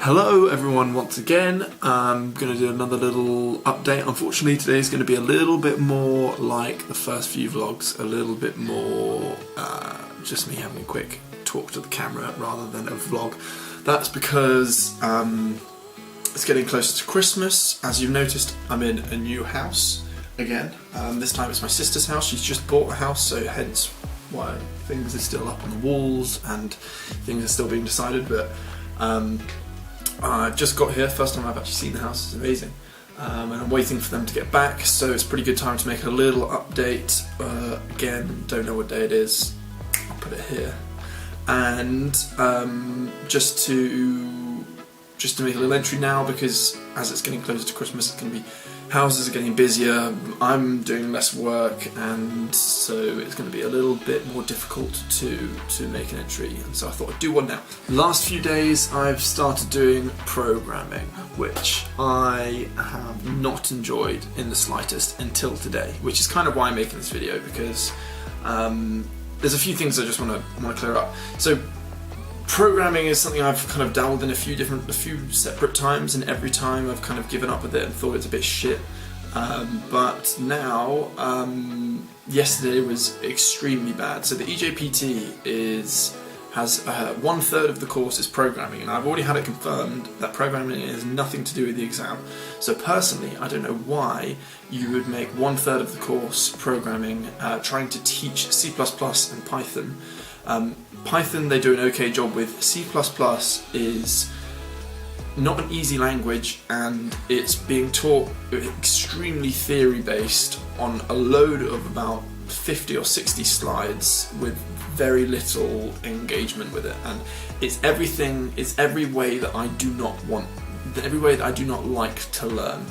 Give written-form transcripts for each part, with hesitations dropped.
Hello everyone once again. I'm going to do another little update. Unfortunately today's going to be a little bit more like the first few vlogs, a little bit more just me having a quick talk to the camera rather than a vlog. That's because it's getting closer to Christmas. As you've noticed, I'm in a new house again. This time it's my sister's house. She's just bought a house, so hence why things are still up on the walls and things are still being decided, but I just got here, first time I've actually seen the house. It's amazing, and I'm waiting for them to get back, so it's a pretty good time to make a little update. Again, don't know what day it is, I'll put it here, and just to make a little entry now, because as it's getting closer to Christmas, it's going to be, houses are getting busier, I'm doing less work, and so it's going to be a little bit more difficult to make an entry, and so I thought I'd do one now. The last few days I've started doing programming, which I have not enjoyed in the slightest until today, which is kind of why I'm making this video, because there's a few things I just want to clear up. So programming is something I've kind of dabbled in a few separate times, and every time I've kind of given up with it and thought it's a bit shit. But now, yesterday was extremely bad. So the EJPT has 1/3 of the course is programming, and I've already had it confirmed that programming has nothing to do with the exam. So personally, I don't know why you would make 1/3 of the course programming, trying to teach C++ and Python. Python they do an okay job with. C++ is not an easy language, and it's being taught extremely theory based on a load of about 50 or 60 slides with very little engagement with it, and it's every way that I do not want, every way that I do not like to learn.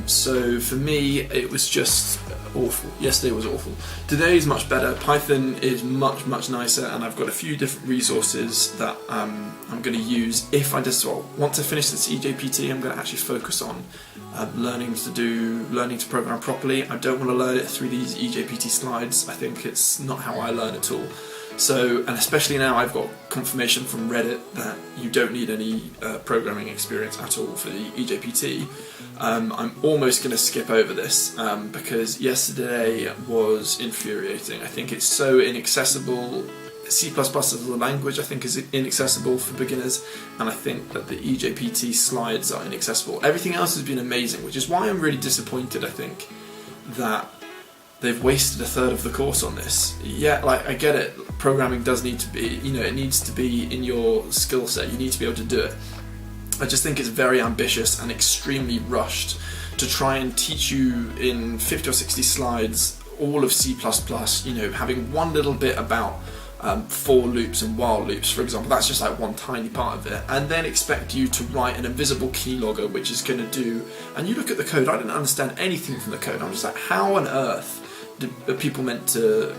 So for me it was just awful. Yesterday was awful. Today is much better. Python is much nicer, and I've got a few different resources that I'm going to use if I just, well, once I finish this EJPT, I'm going to actually focus on learning to program properly. I don't want to learn it through these EJPT slides. I think it's not how I learn at all. So, and especially now I've got confirmation from Reddit that you don't need any programming experience at all for the EJPT. I'm almost going to skip over this because yesterday was infuriating. I think it's so inaccessible. C++ as a language I think is inaccessible for beginners, and I think that the EJPT slides are inaccessible. Everything else has been amazing, which is why I'm really disappointed, I think, that they've wasted 1/3 of the course on this. Yeah, like, I get it, programming does need to be, it needs to be in your skill set, you need to be able to do it. I just think it's very ambitious and extremely rushed to try and teach you in 50 or 60 slides all of C++, having one little bit about for loops and while loops, for example. That's just like one tiny part of it, and then expect you to write an invisible keylogger which is going to do, and you look at the code, I didn't understand anything from the code. I'm just like, how on earth are people meant to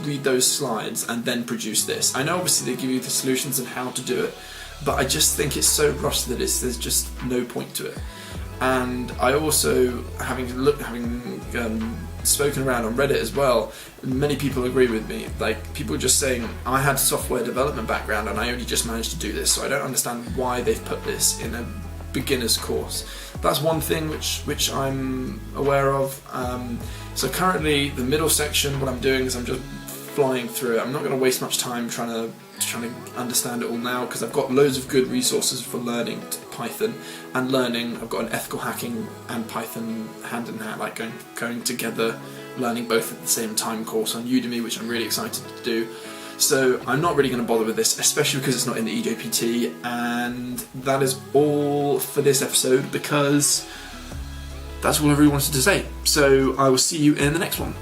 read those slides and then produce this? I know obviously they give you the solutions and how to do it, but I just think it's so rushed that there's just no point to it. And I also, having spoken around on Reddit as well, many people agree with me. Like, people are just saying, I had a software development background and I only just managed to do this, so I don't understand why they've put this in a beginner's course. That's one thing which I'm aware of. So currently the middle section, what I'm doing is I'm just flying through it. I'm not going to waste much time trying to understand it all now, because I've got loads of good resources for learning Python and learning. I've got an ethical hacking and Python hand in hand, like going together, learning both at the same time course on Udemy, which I'm really excited to do. So I'm not really going to bother with this, especially because it's not in the EJPT, and that is all for this episode, because that's all I really wanted to say. So I will see you in the next one.